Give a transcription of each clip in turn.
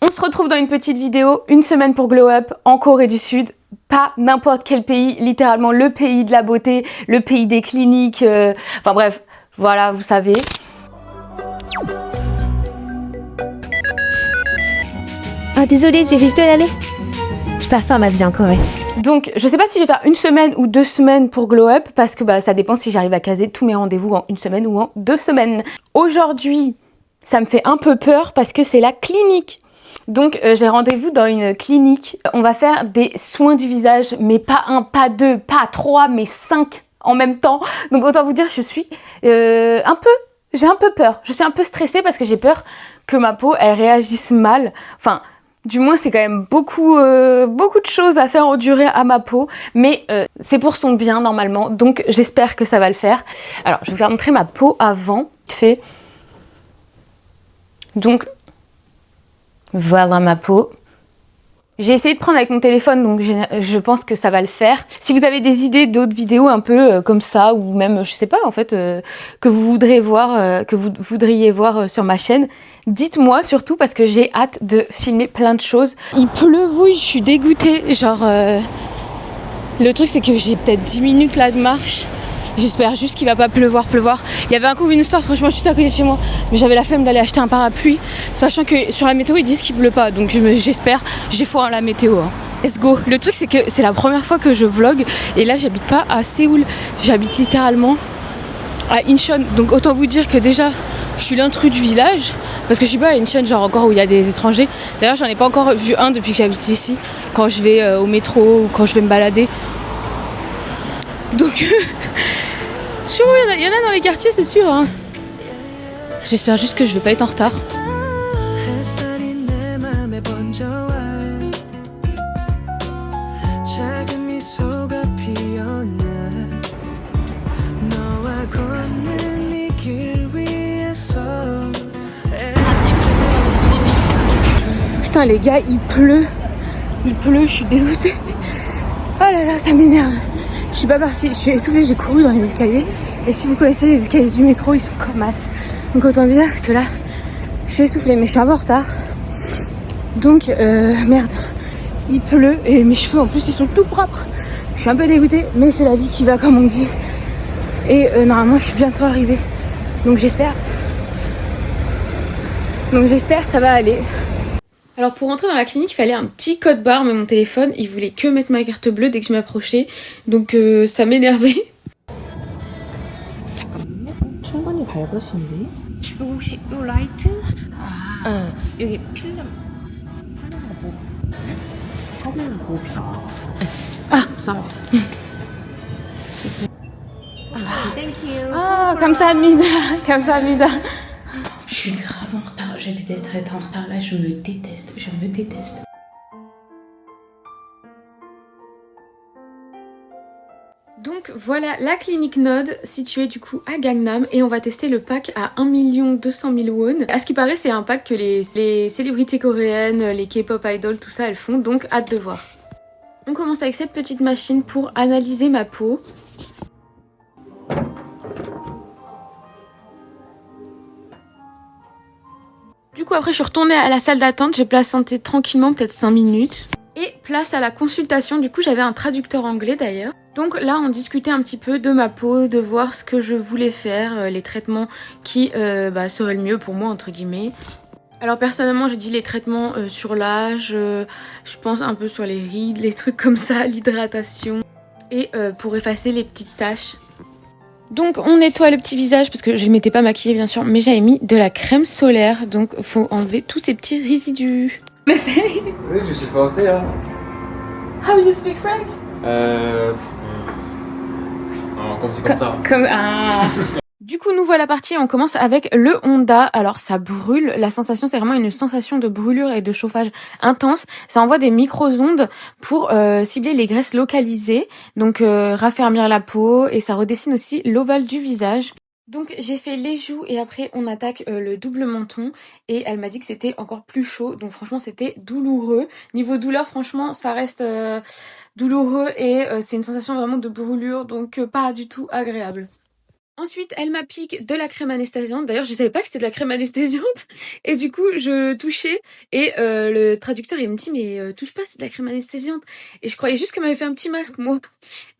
On se retrouve dans une petite vidéo, une semaine pour Glow Up en Corée du Sud. Pas n'importe quel pays, littéralement le pays de la beauté, le pays des cliniques, enfin bref, voilà, vous savez. Oh désolée, je dois y aller. Je pars faire ma vie en Corée. Donc, je sais pas si je vais faire une semaine ou 2 semaines pour Glow Up, parce que ça dépend si j'arrive à caser tous mes rendez-vous en une semaine ou en 2 semaines. Aujourd'hui, ça me fait un peu peur parce que c'est la clinique. Donc, j'ai rendez-vous dans une clinique. On va faire des soins du visage, mais pas 1, pas 2, pas 3, mais 5 en même temps. Donc, autant vous dire, je suis j'ai un peu peur. Je suis un peu stressée parce que j'ai peur que ma peau, elle réagisse mal. Enfin, du moins, c'est quand même beaucoup de choses à faire endurer à ma peau. Mais c'est pour son bien, normalement. Donc, j'espère que ça va le faire. Alors, je vais vous faire montrer ma peau avant. Fait. Donc, voilà ma peau. J'ai essayé de prendre avec mon téléphone, donc je pense que ça va le faire. Si vous avez des idées d'autres vidéos un peu comme ça, ou même, je sais pas, en fait, que vous voudriez voir sur ma chaîne, dites-moi surtout parce que j'ai hâte de filmer plein de choses. Il pleuvouille, je suis dégoûtée. Genre, le truc c'est que j'ai peut-être 10 minutes là de marche. J'espère juste qu'il va pas pleuvoir. Il y avait un convenience store franchement juste à côté de chez moi, mais j'avais la flemme d'aller acheter un parapluï, sachant que sur la météo ils disent qu'il pleut pas, donc j'espère, j'ai foi en la météo. Hein. Let's go. Le truc c'est que c'est la première fois que je vlog, et là j'habite pas à Séoul, j'habite littéralement à Incheon, donc autant vous dire que déjà je suis l'intrus du village, parce que je suis pas à Incheon, genre encore où il y a des étrangers. D'ailleurs j'en ai pas encore vu un depuis que j'habite ici, quand je vais au métro ou quand je vais me balader. Donc sûrement il y en a dans les quartiers, c'est sûr. Hein. J'espère juste que je vais pas être en retard. Putain les gars, il pleut, je suis dégoûtée. Oh là là, ça m'énerve. Je suis pas partie, je suis essoufflée, j'ai couru dans les escaliers. Et si vous connaissez les escaliers du métro, ils sont comme as. Donc autant dire que là, je suis essoufflée, mais je suis un peu en retard. Donc, merde, il pleut et mes cheveux en plus ils sont tout propres. Je suis un peu dégoûtée, mais c'est la vie qui va comme on dit. Et normalement, je suis bientôt arrivée. Donc j'espère que ça va aller. Alors pour rentrer dans la clinique, il fallait un petit code barre, mais mon téléphone, il voulait que mettre ma carte bleue dès que je m'approchais. Donc ça m'énervait. 충분히 밝으신데? 지금 혹시 요 라이트? 응, 여기 필름 사진은 뭐 필요? Ah, sorry. Thank you. Ah, 감사합니다. Je suis grave en retard, je déteste être en retard, là je me déteste. Donc voilà la clinique Node située du coup à Gangnam, et on va tester le pack à 1 200 000 won. À ce qui paraît c'est un pack que les célébrités coréennes, les K-pop idols, tout ça elles font, donc hâte de voir. On commence avec cette petite machine pour analyser ma peau. Du coup après je suis retournée à la salle d'attente, j'ai patienté tranquillement peut-être 5 minutes. Et place à la consultation, du coup j'avais un traducteur anglais d'ailleurs. Donc là on discutait un petit peu de ma peau, de voir ce que je voulais faire, les traitements qui seraient le mieux pour moi entre guillemets. Alors personnellement j'ai dit les traitements sur l'âge, je pense un peu sur les rides, les trucs comme ça, l'hydratation. Et pour effacer les petites taches. Donc on nettoie le petit visage parce que je ne m'étais pas maquillée bien sûr, mais j'avais mis de la crème solaire, donc faut enlever tous ces petits résidus. Oui, je suis français. Hein. How you speak French? Non, comme c'est comme ça. Du coup nous voilà partis, on commence avec le Honda. Alors ça brûle, la sensation c'est vraiment une sensation de brûlure et de chauffage intense. Ça envoie des micro-ondes pour cibler les graisses localisées, donc raffermir la peau, et ça redessine aussi l'ovale du visage. Donc j'ai fait les joues et après on attaque le double menton, et elle m'a dit que c'était encore plus chaud, donc franchement c'était douloureux. Niveau douleur franchement ça reste douloureux, et c'est une sensation vraiment de brûlure, donc pas du tout agréable. Ensuite, elle m'applique de la crème anesthésiante. D'ailleurs, je savais pas que c'était de la crème anesthésiante. Et du coup, je touchais et le traducteur, il me dit mais touche pas, c'est de la crème anesthésiante. Et je croyais juste qu'elle m'avait fait un petit masque, moi.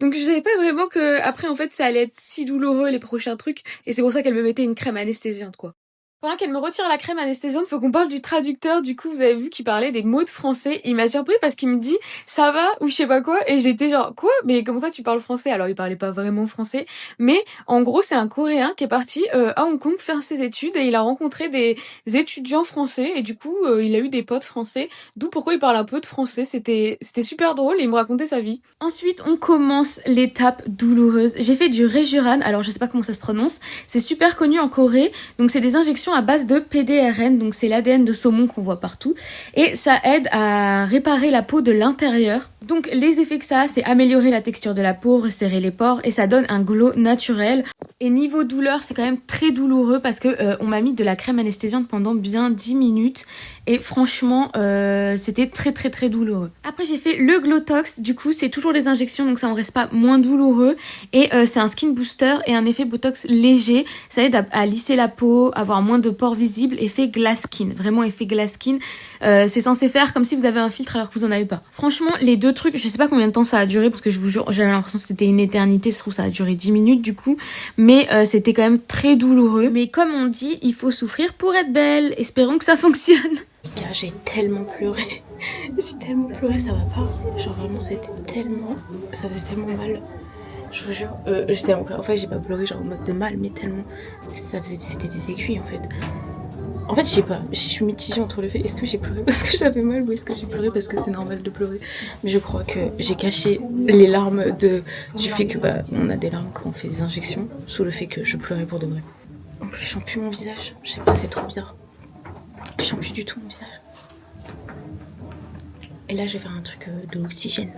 Donc je savais pas vraiment que après en fait ça allait être si douloureux les prochains trucs. Et c'est pour ça qu'elle me mettait une crème anesthésiante, quoi. Pendant qu'elle me retire la crème anesthésiante, faut qu'on parle du traducteur. Du coup, vous avez vu qu'il parlait des mots de français. Il m'a surpris parce qu'il me dit ça va ou je sais pas quoi. Et j'étais genre quoi? Mais comment ça tu parles français? Alors il parlait pas vraiment français. Mais en gros, c'est un Coréen qui est parti à Hong Kong faire ses études et il a rencontré des étudiants français. Et du coup, il a eu des potes français. D'où pourquoi il parle un peu de français. C'était super drôle et il me racontait sa vie. Ensuite, on commence l'étape douloureuse. J'ai fait du Rejuran. Alors je sais pas comment ça se prononce. C'est super connu en Corée. Donc c'est des injections à base de PDRN, donc c'est l'ADN de saumon qu'on voit partout, et ça aide à réparer la peau de l'intérieur. Donc les effets que ça a, c'est améliorer la texture de la peau, resserrer les pores, et ça donne un glow naturel. Et niveau douleur, c'est quand même très douloureux parce que on m'a mis de la crème anesthésiante pendant bien 10 minutes, et franchement, c'était très douloureux. Après j'ai fait le Glotox, du coup c'est toujours des injections, donc ça en reste pas moins douloureux, et c'est un skin booster et un effet Botox léger, ça aide à lisser la peau, avoir moins de pores visibles, effet glass skin, vraiment effet glass skin. C'est censé faire comme si vous avez un filtre alors que vous en avez pas. Franchement, les deux trucs, je sais pas combien de temps ça a duré parce que je vous jure, j'avais l'impression que c'était une éternité, je trouve ça a duré 10 minutes du coup, mais c'était quand même très douloureux. Mais comme on dit, il faut souffrir pour être belle. Espérons que ça fonctionne. J'ai tellement pleuré. J'ai tellement pleuré, ça va pas. Genre vraiment, c'était tellement... Ça faisait tellement mal. Je vous jure, j'étais en pleurs. En fait, j'ai pas pleuré genre en mode de mal, mais tellement... C'était des aiguilles en fait. En fait, je sais pas, je suis mitigée entre le fait est-ce que j'ai pleuré parce que j'avais mal ou est-ce que j'ai pleuré parce que c'est normal de pleurer. Mais je crois que j'ai caché les larmes du fait que on a des larmes quand on fait des injections, sous le fait que je pleurais pour de vrai. En plus, je sens plus mon visage, je sais pas, c'est trop bizarre. Je sens plus du tout mon visage. Et là, je vais faire un truc de l'oxygène.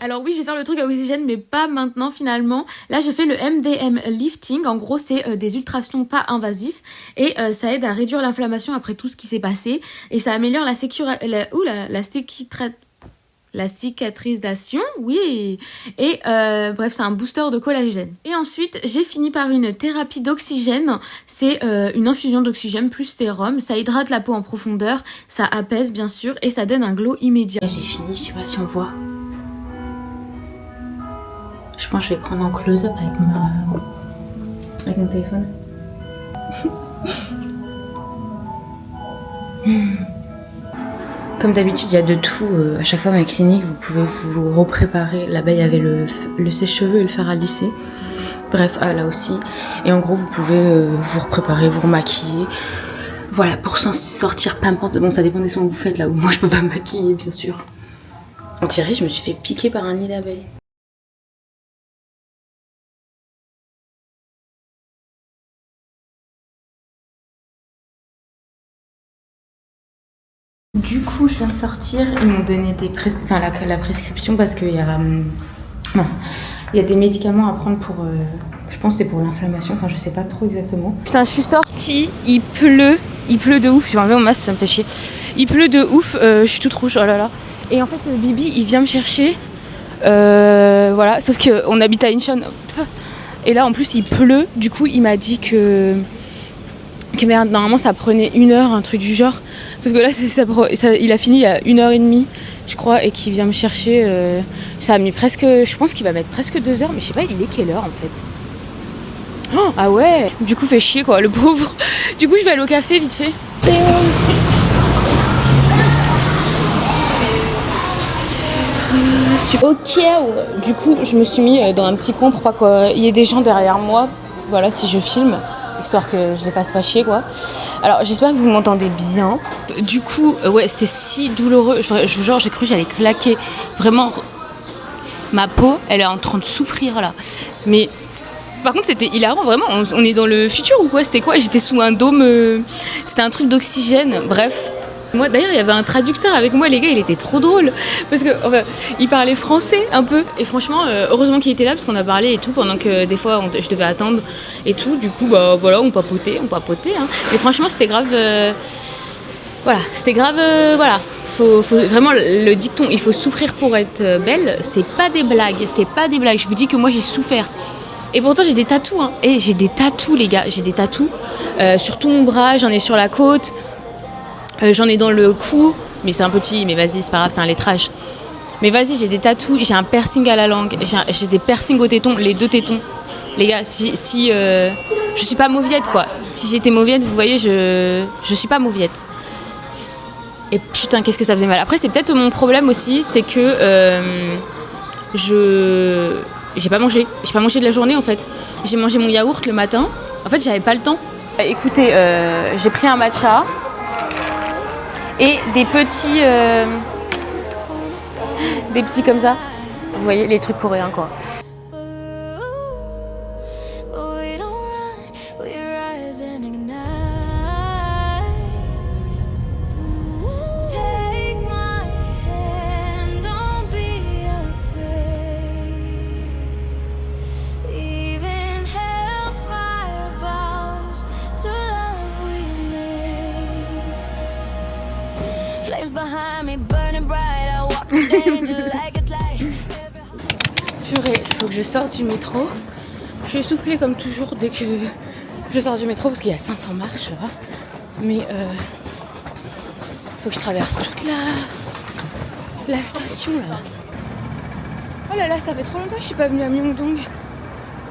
Alors oui, je vais faire le truc à oxygène, mais pas maintenant finalement. Là, je fais le MDM lifting. En gros, c'est des ultrasons pas invasifs et ça aide à réduire l'inflammation après tout ce qui s'est passé et ça améliore la cicatrisation, oui. Et bref, c'est un booster de collagène. Et ensuite, j'ai fini par une thérapie d'oxygène. C'est une infusion d'oxygène plus sérum. Ça hydrate la peau en profondeur, ça apaise bien sûr et ça donne un glow immédiat. J'ai fini, je sais pas si on voit. Je pense que je vais prendre en close-up avec mon téléphone. Comme d'habitude, il y a de tout. À chaque fois dans les cliniques, vous pouvez vous repréparer. Là-bas, il y avait le sèche-cheveux et le fer à lisser. Bref, là aussi. Et en gros, vous pouvez vous repréparer, vous remaquiller. Voilà, pour s'en sortir pimpante. Bon, ça dépend des soins que vous faites là où moi je peux pas me maquiller, bien sûr. On dirait, je me suis fait piquer par un nid d'abeille. Du coup, je viens de sortir, ils m'ont donné la prescription parce qu'il y a il y a des médicaments à prendre pour je pense que c'est pour l'inflammation, enfin je sais pas trop exactement. Putain, je suis sortie, il pleut de ouf, je vais enlever mon masque, ça me fait chier. Il pleut de ouf, je suis toute rouge, oh là là. Et en fait, Bibi, il vient me chercher, voilà, sauf qu'on habite à Incheon. Et là, en plus, il pleut, du coup, il m'a dit que merde, normalement ça prenait 1 heure, un truc du genre. Sauf que là, il a fini il y a 1h30, je crois, et qu'il vient me chercher. Ça a mis presque, je pense qu'il va mettre presque 2 heures, mais je sais pas, il est quelle heure en fait. Oh, ah ouais, du coup fait chier quoi, le pauvre. Du coup je vais aller au café vite fait. Ok, du coup je me suis mis dans un petit coin pour pas qu'il y ait des gens derrière moi. Voilà, si je filme. Histoire que je les fasse pas chier quoi. Alors j'espère que vous m'entendez bien. Du coup ouais, c'était si douloureux, genre j'ai cru que j'allais claquer. Vraiment ma peau elle est en train de souffrir là. Mais par contre c'était hilarant, vraiment on est dans le futur ou quoi? C'était quoi? J'étais sous un dôme, c'était un truc d'oxygène, bref. Moi d'ailleurs il y avait un traducteur avec moi, les gars, il était trop drôle parce que il parlait français un peu et franchement heureusement qu'il était là parce qu'on a parlé et tout pendant que des fois je devais attendre et tout, du coup voilà, on papotait hein. Mais franchement c'était grave voilà, faut vraiment le dicton, il faut souffrir pour être belle, c'est pas des blagues, je vous dis que moi j'ai souffert. Et pourtant j'ai des tatous, hein. Et j'ai des tatous les gars, j'ai des tatous sur tout mon bras, j'en ai sur la côte, j'en ai dans le cou, mais c'est un petit, mais vas-y c'est pas grave, c'est un lettrage. Mais vas-y, j'ai des tatous, j'ai un piercing à la langue, j'ai des piercings aux tétons, les 2 tétons. Les gars, si je suis pas mauviette quoi. Si j'étais mauviette, vous voyez, je suis pas mauviette. Et putain, qu'est-ce que ça faisait mal. Après, c'est peut-être mon problème aussi, c'est que j'ai pas mangé. J'ai pas mangé de la journée en fait. J'ai mangé mon yaourt le matin. En fait, j'avais pas le temps. Écoutez, j'ai pris un matcha et des petits comme ça. Vous voyez, les trucs coréens quoi. Purée, faut que je sorte du métro. Je suis essoufflée comme toujours dès que je sors du métro parce qu'il y a 500 marches là. Mais faut que je traverse toute la station là. Oh là là, ça fait trop longtemps que je suis pas venue à Myeongdong.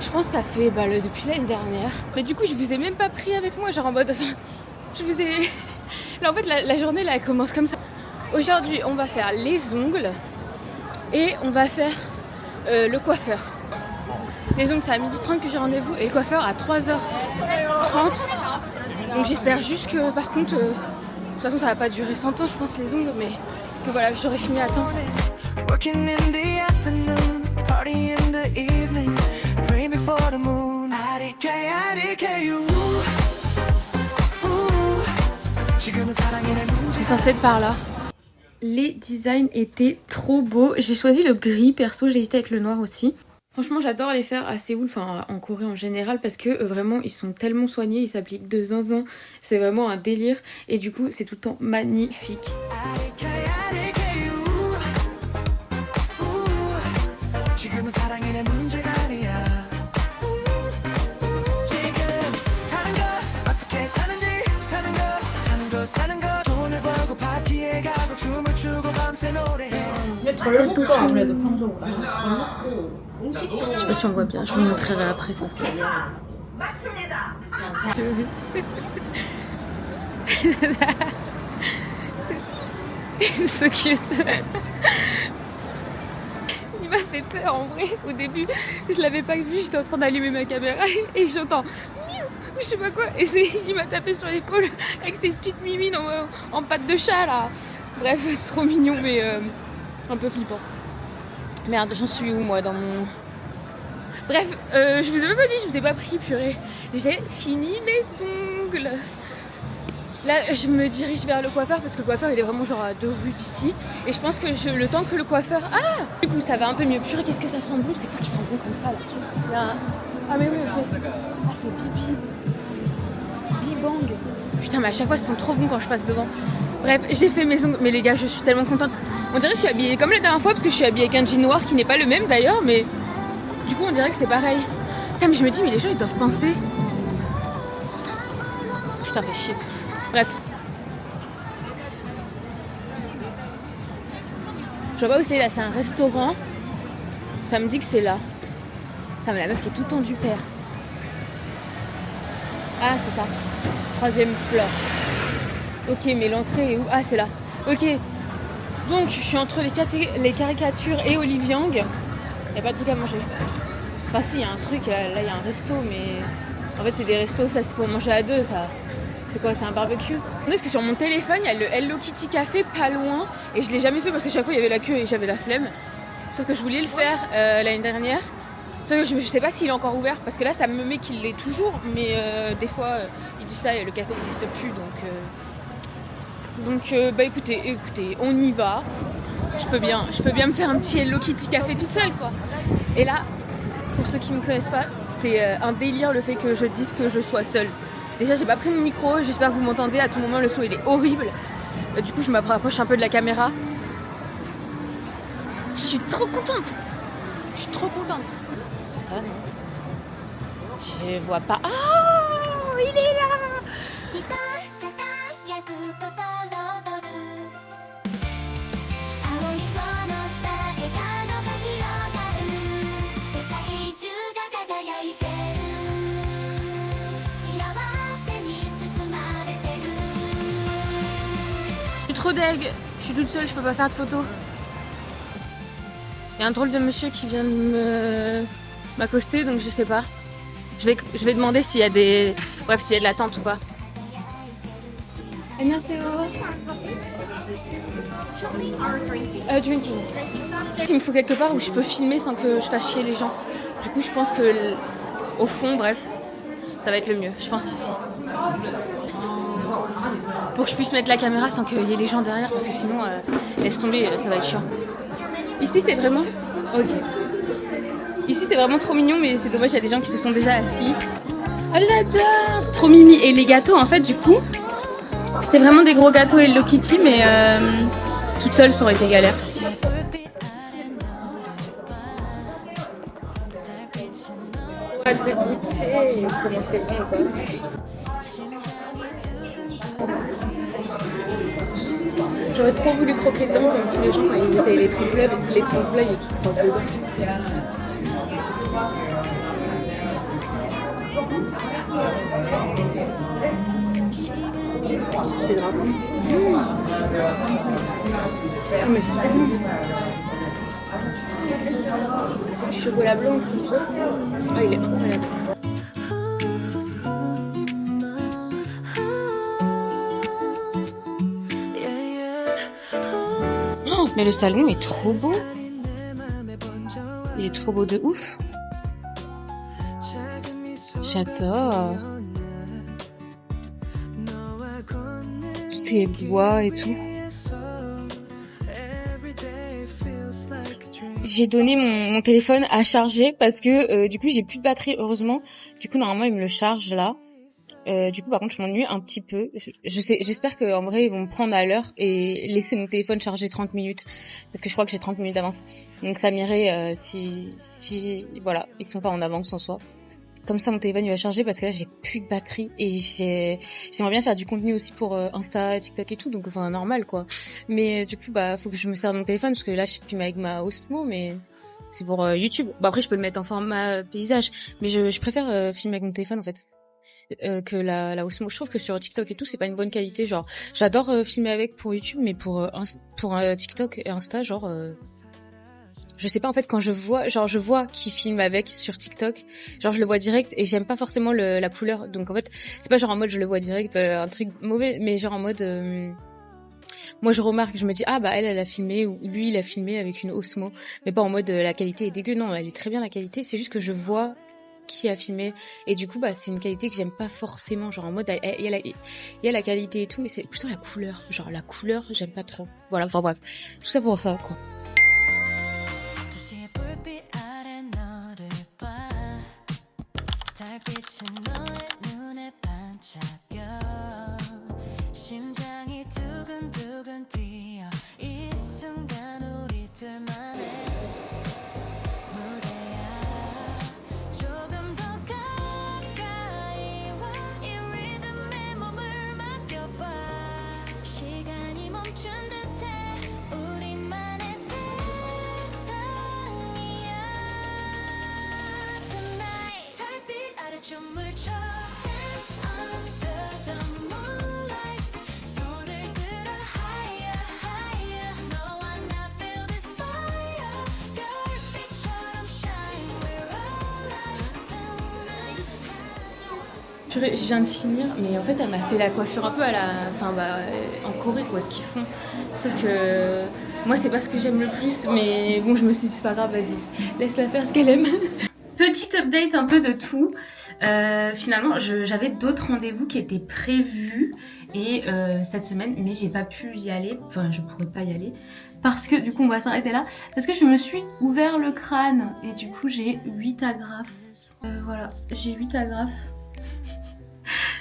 Je pense que ça fait depuis l'année dernière. Mais du coup, je vous ai même pas pris avec moi, genre en mode. Enfin, je vous ai. Là en fait, la journée là elle commence comme ça. Aujourd'hui, on va faire les ongles et on va faire le coiffeur. Les ongles, c'est à 12h30 que j'ai rendez-vous et le coiffeur à 3h30. Donc j'espère juste que, par contre, de toute façon, ça va pas durer 100 ans, je pense, les ongles, mais que voilà, que j'aurai fini à temps. C'est censé être par là. Les designs étaient trop beaux. J'ai choisi le gris perso, j'ai hésité avec le noir aussi. Franchement, j'adore les faire à Séoul, enfin en Corée en général, parce que vraiment ils sont tellement soignés, ils s'appliquent de zinzin. C'est vraiment un délire et du coup c'est tout le temps magnifique. Je sais pas si on voit bien, je vous montrerai après ça. So cute. Il m'a fait peur en vrai. Au début, je l'avais pas vu, j'étais en train d'allumer ma caméra et j'entends miou, je sais pas quoi. Et il m'a tapé sur l'épaule avec ses petites mimines en pattes de chat là. Bref, trop mignon mais un peu flippant. Merde, j'en suis où moi dans mon... Bref, je vous ai même pas dit, je vous ai pas pris, purée. J'ai fini mes ongles. Là, je me dirige vers le coiffeur parce que le coiffeur il est vraiment genre à 2 rues d'ici. Et je pense que le temps que le coiffeur... Ah, du coup, ça va un peu mieux. Purée, qu'est-ce que ça sent bon? C'est quoi qui sent bon comme ça là? Ah mais oui, ok. Ah, c'est Bibi. Bibang. Putain, mais à chaque fois, ça sent trop bon quand je passe devant. Bref, j'ai fait mes ongles. Mais les gars, je suis tellement contente. On dirait que je suis habillée comme la dernière fois parce que je suis habillée avec un jean noir qui n'est pas le même d'ailleurs, mais du coup on dirait que c'est pareil. Putain, mais je me dis, mais les gens ils doivent penser. Putain, fait chier. Bref. Je vois pas où c'est là, c'est un restaurant. Ça me dit que c'est là. Putain, mais la meuf qui est tout tendue père. Ah, c'est ça. 3e floor. Ok, mais l'entrée est où? Ah, c'est là. Ok. Donc, je suis entre les caricatures et Olive Young. Il n'y a pas de truc à manger. Enfin, si, il y a un truc. Là, il y a un resto, mais en fait, c'est des restos, ça, c'est pour manger à 2, ça. C'est quoi? C'est un barbecue? Parce que sur mon téléphone, il y a le Hello Kitty Café pas loin. Et je l'ai jamais fait parce que chaque fois, il y avait la queue et j'avais la flemme. Sauf que je voulais le faire l'année dernière. Sauf que je sais pas s'il est encore ouvert. Parce que là, ça me met qu'il l'est toujours. Mais des fois, il dit ça et le café n'existe plus. Donc, bah écoutez, on y va. Je peux bien me faire un petit Hello Kitty Café toute seule, quoi. Et là, pour ceux qui ne me connaissent pas, c'est un délire le fait que je dise que je sois seule. Déjà, j'ai pas pris mon micro, j'espère que vous m'entendez. À tout moment, le son il est horrible. Du coup, je m'approche un peu de la caméra. Je suis trop contente. C'est ça, non? Je vois pas. Ah, il est là. 輝くこと彩る青い空の下笑顔が広がる世界中が輝いてる幸せに包まれてる Je suis trop deg. Je suis toute seule, je peux pas faire de photos. Il y a un drôle de monsieur qui vient de m'accoster, donc je sais pas. Je vais demander s'il y a des... Bref, s'il y a de l'attente ou pas. 안녕하세요. Drinking. Il me faut quelque part où je peux filmer sans que je fasse chier les gens. Du coup, je pense que au fond, bref, ça va être le mieux. Je pense ici. Pour que je puisse mettre la caméra sans qu'il y ait les gens derrière, parce que sinon, laisse tomber, ça va être chiant. Ici, c'est vraiment... Ok. Ici, c'est vraiment trop mignon, mais c'est dommage, il y a des gens qui se sont déjà assis. Oh, j'adore! Trop mimi. Et les gâteaux, en fait, du coup, c'était vraiment des gros gâteaux Hello Kitty, mais toute seule, ça aurait été galère. Ouais, je vais goûter. Comment c'est bon, quoi. J'aurais trop voulu croquer dedans comme tous les gens quand ils essayent les trompe-l'œil et qu'ils croquent dedans. C'est grave. Ah, mais c'est trop bon. C'est du chocolat blanc tout ça. Ah, il est incroyable. Oh, mais le salon est trop beau. Il est trop beau de ouf. J'adore. Tout est bois et tout. J'ai donné mon téléphone à charger parce que du coup j'ai plus de batterie heureusement. Du coup normalement il me le charge là. Du coup par contre je m'ennuie un petit peu. J'espère qu'en vrai ils vont me prendre à l'heure et laisser mon téléphone charger 30 minutes parce que je crois que j'ai 30 minutes d'avance. Donc ça m'irait si voilà ils sont pas en avance en soi. Comme ça mon téléphone il va charger parce que là j'ai plus de batterie et j'aimerais bien faire du contenu aussi pour Insta, TikTok et tout, donc enfin normal quoi. Mais du coup bah faut que je me serve mon téléphone parce que là je filme avec ma Osmo mais c'est pour YouTube. Bon après je peux le mettre en format paysage mais je préfère filmer avec mon téléphone en fait. Que la Osmo. Je trouve que sur TikTok et tout c'est pas une bonne qualité, genre j'adore filmer avec pour YouTube mais pour TikTok et Insta genre je sais pas en fait quand je vois qui filme avec sur TikTok, genre je le vois direct et j'aime pas forcément la couleur. Donc en fait, c'est pas genre en mode je le vois direct un truc mauvais, mais genre en mode moi je remarque, je me dis ah bah elle a filmé ou lui il a filmé avec une Osmo, mais pas en mode la qualité est dégueu, non, elle est très bien la qualité, c'est juste que je vois qui a filmé et du coup bah c'est une qualité que j'aime pas forcément, genre en mode il y a la qualité et tout mais c'est plutôt la couleur, genre la couleur j'aime pas trop. Voilà, enfin bref, tout ça pour ça quoi. Je viens de finir, mais en fait elle m'a fait la coiffure un peu en Corée quoi, ce qu'ils font. Sauf que moi c'est pas ce que j'aime le plus, mais bon je me suis dit c'est pas grave, vas-y, laisse-la faire ce qu'elle aime. Petite update un peu de tout. Finalement j'avais d'autres rendez-vous qui étaient prévus et cette semaine, mais j'ai pas pu y aller, enfin je pourrais pas y aller. Parce que du coup on va s'arrêter là, parce que je me suis ouvert le crâne et du coup j'ai 8 agrafes. Voilà, j'ai 8 agrafes.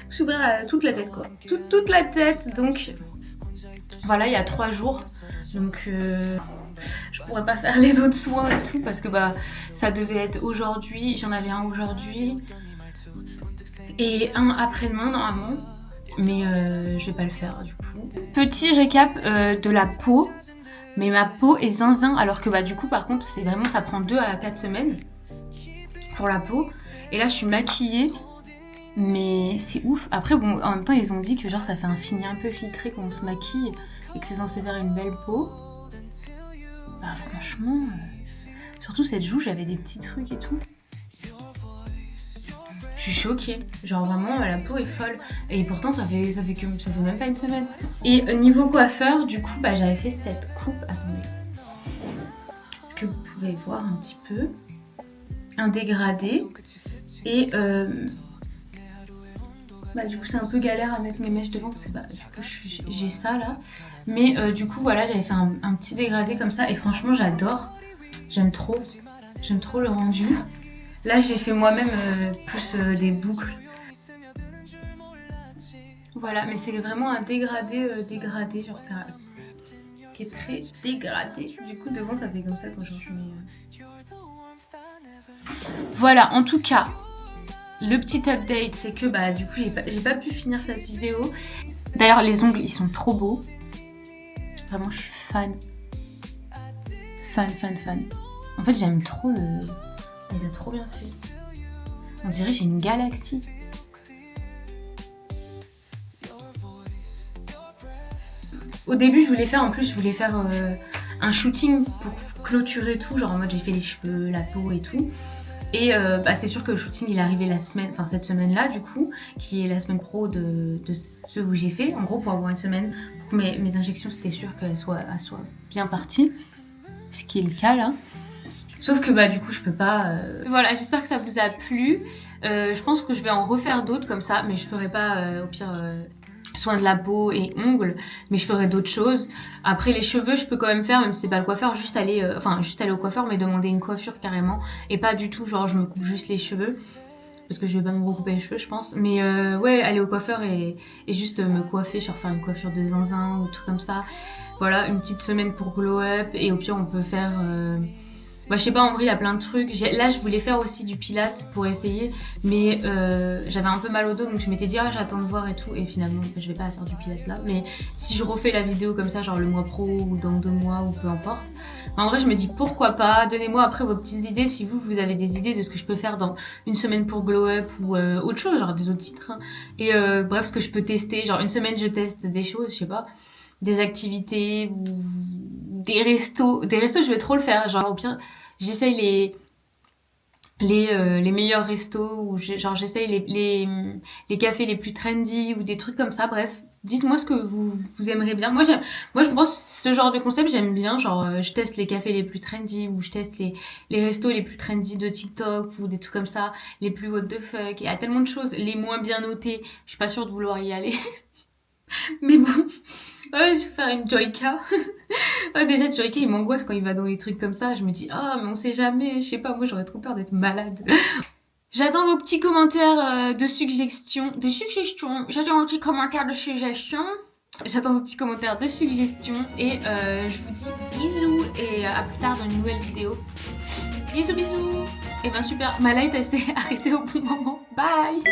Je suis ouvert toute la tête quoi, toute la tête, donc voilà il y a 3 jours, donc je pourrais pas faire les autres soins et tout parce que bah ça devait être aujourd'hui, j'en avais un aujourd'hui, et un après-demain normalement. Mais je vais pas le faire du coup. Petit récap de la peau. Mais ma peau est zinzin alors que bah du coup par contre c'est vraiment ça prend 2 à 4 semaines pour la peau. Et là je suis maquillée mais c'est ouf. Après bon en même temps ils ont dit que genre ça fait un fini un peu filtré quand on se maquille et que c'est censé faire une belle peau. Bah franchement surtout cette joue j'avais des petits trucs et tout. Je suis choquée, genre vraiment la peau est folle et pourtant ça fait même pas une semaine. Et niveau coiffeur du coup bah j'avais fait cette coupe, attendez, est-ce que vous pouvez voir un petit peu, un dégradé et bah du coup c'est un peu galère à mettre mes mèches devant parce que bah du coup j'ai ça là, mais du coup voilà j'avais fait un petit dégradé comme ça et franchement j'adore, j'aime trop le rendu. Là j'ai fait moi-même plus des boucles. Voilà, mais c'est vraiment un dégradé genre qui est très dégradé. Du coup devant ça fait comme ça quand je mets... Voilà, en tout cas, le petit update c'est que bah du coup j'ai pas pu finir cette vidéo. D'ailleurs les ongles ils sont trop beaux. Vraiment je suis fan. Fan. En fait j'aime trop le... Ils ont trop bien fait. On dirait j'ai une galaxie. Au début je voulais faire un shooting pour clôturer tout, genre en mode j'ai fait les cheveux, la peau et tout. Et bah c'est sûr que le shooting il est arrivé cette semaine là du coup, qui est la semaine pro de ce où j'ai fait. En gros pour avoir une semaine, pour que mes injections c'était sûr qu'elles soient bien parties. Ce qui est le cas là. Sauf que bah du coup je peux pas... Voilà, j'espère que ça vous a plu. Je pense que je vais en refaire d'autres comme ça, mais je ferai pas au pire soin de la peau et ongles, mais je ferai d'autres choses. Après les cheveux je peux quand même faire, même si c'est pas le coiffeur, juste aller au coiffeur mais demander une coiffure carrément. Et pas du tout genre je me coupe juste les cheveux. Parce que je vais pas me recouper les cheveux je pense. Mais ouais, aller au coiffeur et juste me coiffer, genre faire une coiffure de zinzin ou tout comme ça. Voilà, une petite semaine pour glow up et au pire on peut faire... Bah, je sais pas, en vrai, il y a plein de trucs. Là, je voulais faire aussi du pilates pour essayer, mais j'avais un peu mal au dos, donc je m'étais dit, ah, j'attends de voir et tout. Et finalement, je vais pas faire du pilates là. Mais si je refais la vidéo comme ça, genre le mois pro ou dans 2 mois ou peu importe, en vrai, je me dis pourquoi pas. Donnez-moi après vos petites idées si vous avez des idées de ce que je peux faire dans une semaine pour glow up ou autre chose, genre des autres titres. Hein. Et bref, ce que je peux tester. Genre une semaine, je teste des choses, je sais pas, des activités ou des restos. Des restos, je vais trop le faire. Genre au pire, j'essaye les meilleurs restos ou genre j'essaye les cafés les plus trendy ou des trucs comme ça. Bref, dites-moi ce que vous aimeriez bien. Moi je pense ce genre de concept j'aime bien. Genre je teste les cafés les plus trendy ou je teste les restos les plus trendy de TikTok ou des trucs comme ça, les plus what the fuck. Il y a tellement de choses, les moins bien notés. Je suis pas sûre de vouloir y aller. Mais bon, ouais, je vais faire une Joyka. Ouais, déjà, Joyka, il m'angoisse quand il va dans les trucs comme ça. Je me dis, ah, mais on sait jamais. Je sais pas, moi, j'aurais trop peur d'être malade. J'attends vos petits commentaires de suggestions. J'attends vos petits commentaires de suggestions. J'attends vos petits commentaires de suggestions. Et je vous dis bisous et à plus tard dans une nouvelle vidéo. Bisous, bisous. Et ben super, ma light, elle s'est arrêtée au bon moment. Bye.